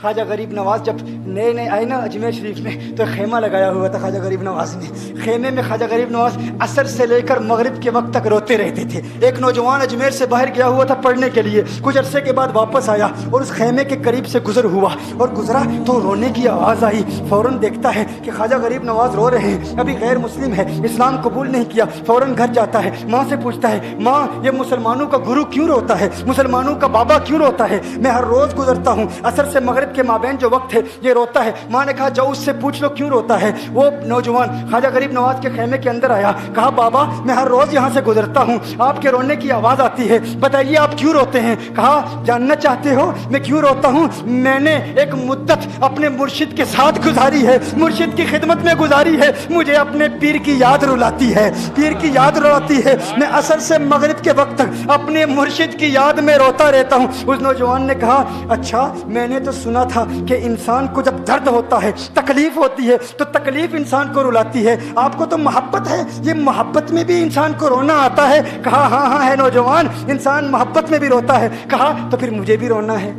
خواجہ غریب نواز جب نئے نئے آئے نا اجمیر شریف میں تو خیمہ لگایا ہوا تھا خواجہ غریب نواز نے. خیمے میں خواجہ غریب نواز عصر سے لے کر مغرب کے وقت تک روتے رہتے تھے. ایک نوجوان اجمیر سے باہر گیا ہوا تھا پڑھنے کے لیے, کچھ عرصے کے بعد واپس آیا اور اس خیمے کے قریب سے گزر ہوا اور گزرا تو رونے کی آواز آئی. فوراً دیکھتا ہے کہ خواجہ غریب نواز رو رہے ہیں, ابھی غیر مسلم ہے, اسلام قبول نہیں کیا. فوراً گھر جاتا ہے, ماں سے پوچھتا ہے, ماں یہ مسلمانوں کا گرو کیوں روتا ہے, مسلمانوں کا بابا کیوں روتا ہے؟ میں ہر روز گزرتا ہوں, عصر سے مغرب کے مابین جو وقت ہے یہ روتا ہے. ماں نے کہا جاؤ اس سے پوچھ لو کیوں روتا ہے. وہ نوجوان خواجہ غریب نواز کے خیمے کے اندر آیا, کہا بابا میں ہر روز یہاں سے گزرتا ہوں, آپ کے رونے کی آواز آتی ہے, بتائیے آپ کیوں روتے ہیں؟ کہا جاننا چاہتے ہو میں کیوں روتا ہوں؟ میں نے ایک مدت اپنے مرشد کے ساتھ گزاری ہے, مرشد کی خدمت میں گزاری ہے, مجھے اپنے پیر کی یاد رلاتی ہے, پیر کی یاد رلاتی ہے. میں عصر سے مغرب کے وقت تک اپنے مرشد کی یاد میں روتا رہتا ہوں. اس نوجوان نے کہا اچھا میں نے تو سنا تھا کہ انسان کو جب درد ہوتا ہے, تکلیف ہوتی ہے تو تکلیف انسان کو رلاتی ہے, آپ کو تو محبت ہے, یہ محبت میں بھی انسان کو رونا آتا ہے؟ کہا ہاں ہاں ہے نوجوان, انسان محبت میں بھی روتا ہے. کہا تو پھر مجھے بھی رونا ہے,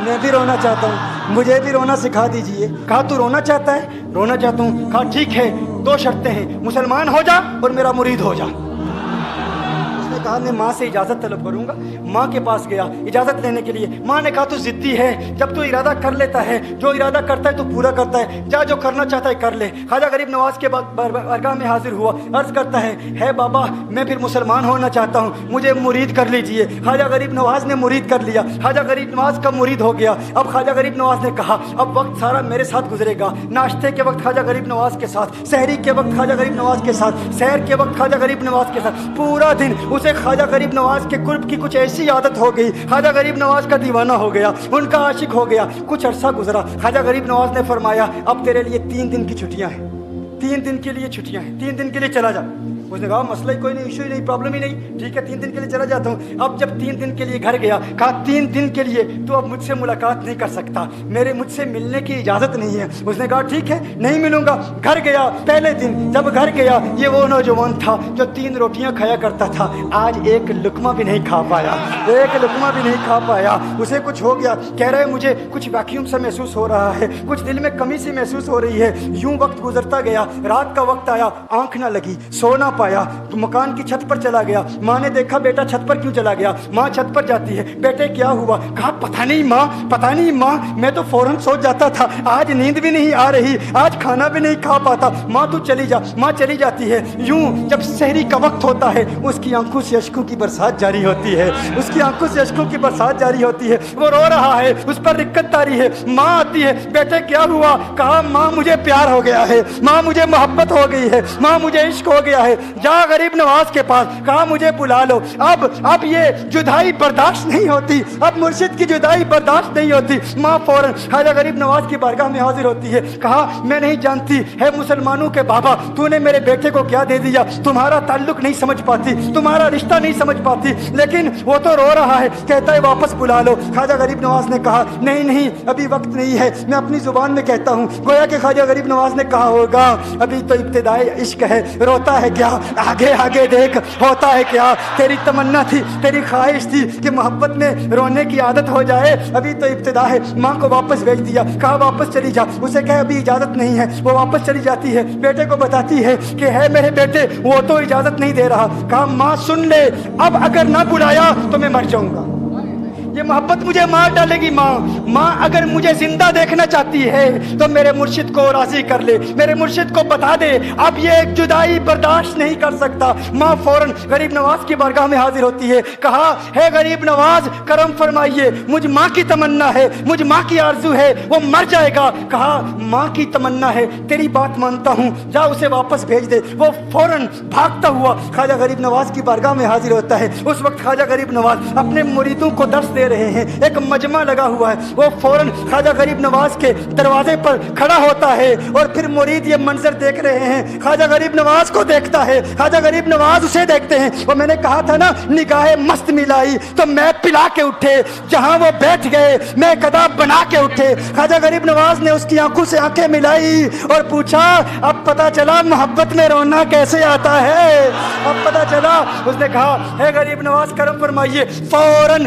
میں بھی رونا چاہتا ہوں, مجھے بھی رونا سکھا دیجئے. کہا تو رونا چاہتا ہے؟ رونا چاہتا ہوں. کہا ٹھیک ہے, دو شرطیں ہیں, مسلمان ہو جا اور میرا مرید ہو جا. اس نے کہا میں ماں سے اجازت طلب کروں گا. ماں کے پاس گیا اجازت لینے کے لیے. ماں نے کہا تو ضدی ہے, جب تو ارادہ کر لیتا ہے, جو ارادہ کرتا ہے تو پورا کرتا ہے, جا جو کرنا چاہتا ہے کر لے. خواجہ غریب نواز کے بارگاہ میں حاضر ہوا, عرض کرتا ہے بابا میں پھر مسلمان ہونا چاہتا ہوں, مجھے مرید کر لیجئے. خواجہ غریب نواز نے مرید کر لیا, خواجہ غریب نواز کا مرید ہو گیا. اب خواجہ غریب نواز نے کہا اب وقت سارا میرے ساتھ گزرے گا, ناشتے کے وقت خواجہ غریب نواز کے ساتھ, سحری کے وقت خواجہ غریب نواز کے ساتھ, سحر کے وقت خواجہ غریب نواز کے ساتھ, پورا دن اسے خواجہ غریب نواز کے قرب کی کچھ ایسی عادت ہو گئی, خواجہ غریب نواز کا دیوانہ ہو گیا, ان کا عاشق ہو گیا. کچھ عرصہ گزرا, خواجہ غریب نواز نے فرمایا اب تیرے لیے 3 دن کی چھٹیاں ہیں, 3 دن کے لیے چھٹیاں ہیں, 3 دن کے لیے چلا جا. اس نے کہا مسئلہ ہی کوئی نہیں, ایشو ہی نہیں, پرابلم ہی نہیں, ٹھیک ہے 3 دن کے لیے چلا جاتا ہوں. اب جب 3 دن کے لیے گھر گیا, کہا 3 دن کے لیے تو اب مجھ سے ملاقات نہیں کر سکتا, مجھ سے ملنے کی اجازت نہیں ہے. اس نے کہا ٹھیک ہے نہیں ملوں گا. گھر گیا, پہلے دن جب گھر گیا یہ وہ نوجوان تھا جو 3 روٹیاں کھایا کرتا تھا, آج ایک لقمہ بھی نہیں کھا پایا, ایک لقمہ بھی نہیں کھا پایا. اسے کچھ ہو گیا, کہہ رہے مجھے کچھ ویکیوم سا محسوس ہو رہا ہے, کچھ دل میں کمی سی محسوس ہو رہی ہے. یوں وقت گزرتا گیا, رات کا وقت آیا, آنکھ نہ لگی, سو نہ پایا, مکان کی چھت پر چلا گیا. ماں نے دیکھا بیٹا چھت پر کیوں چلا گیا؟ ماں چھت پر جاتی ہے, بیٹے کیا ہوا؟ کہا پتہ نہیں ماں, پتہ نہیں ماں, میں تو فوراً سو جاتا تھا, آج نیند بھی نہیں آ رہی, آج کھانا بھی نہیں کھا پاتا. ماں تو چلی جا. ماں چلی جاتی ہے. یوں جب سحری کا وقت ہوتا ہے اس کی آنکھوں سے اشکوں کی برسات جاری ہوتی ہے, اس کی آنکھوں سے اشکوں کی برسات جاری ہوتی ہے. وہ رو رہا ہے, اس پر رکت تاری ہے. ماں آتی ہے, بیٹے کیا ہوا؟ کہا ماں مجھے پیار ہو گیا ہے, ماں مجھے محبت ہو گئی ہے, ماں مجھے عشق ہو گیا ہے. جا غریب نواز کے پاس, کہا مجھے بلا لو, اب یہ جدائی برداشت نہیں ہوتی, اب مرشد کی جدائی برداشت نہیں ہوتی. ماں فوراً خواجہ غریب نواز کی بارگاہ میں حاضر ہوتی ہے. کہا میں نہیں جانتی ہے مسلمانوں کے بابا, تو نے میرے بیٹے کو کیا دے دیا, تمہارا تعلق نہیں سمجھ پاتی, تمہارا رشتہ نہیں سمجھ پاتی, لیکن وہ تو رو رہا ہے, کہتا ہے واپس بلا لو. خواجہ غریب نواز نے کہا نہیں ابھی وقت نہیں ہے, میں اپنی زبان میں کہتا ہوں. گویا کہ خواجہ غریب نواز نے کہا ہوگا ابھی تو ابتدائی عشق ہے, روتا ہے کیا, آگے دیکھ ہوتا ہے کیا. تیری تمنا تھی, تیری خواہش تھی کہ محبت میں رونے کی عادت ہو جائے, ابھی تو ابتدا ہے. ماں کو واپس بھیج دیا, کہا واپس چلی جا. اسے کہا ابھی اجازت نہیں ہے, وہ واپس چلی جاتی ہے. بیٹے کو بتاتی ہے کہ ہے میرے بیٹے, وہ تو اجازت نہیں دے رہا. کہا ماں سن لے, اب اگر نہ بلایا تو میں مر جاؤں گا, یہ محبت مجھے مار ڈالے گی. ماں اگر مجھے زندہ دیکھنا چاہتی ہے تو میرے مرشد کو راضی کر لے, میرے مرشد کو بتا دے اب یہ ایک جدائی برداشت نہیں کر سکتا. ماں فوراً غریب نواز کی بارگاہ میں حاضر ہوتی ہے. کہا ہے غریب نواز کرم فرمائیے, مجھ ماں کی تمنا ہے, مجھ ماں کی آرزو ہے, وہ مر جائے گا. کہا ماں کی تمنا ہے, تیری بات مانتا ہوں, جا اسے واپس بھیج دے. وہ فوراً بھاگتا ہوا خواجہ غریب نواز کی بارگاہ میں حاضر ہوتا ہے. اس وقت خواجہ غریب نواز اپنے مریدوں کو درس دے رہے ہیں, ایک مجمع لگا ہوا ہے. وہ فوراً خواجہ غریب نواز کے دروازے پر کھڑا ہوتا ہے اور پھر مرید یہ منظر دیکھ رہے ہیں, خواجہ غریب نواز کو دیکھتا ہے, خواجہ غریب نواز اسے دیکھتے ہیں. وہ میں نے کہا تھا نا نگاہ مست ملائی تو میں پلا کے اٹھے, جہاں وہ بیٹھ گئے میں قدا بنا کے اٹھے. خواجہ غریب نواز نے اس کی آنکھوں سے آنکھیں ملائی اور پوچھا اب پتا چلا محبت میں رونا کیسے آتا ہے, اب پتا چلا. اس نے کہا ہے غریب نواز کرم فرمائیے. فوراً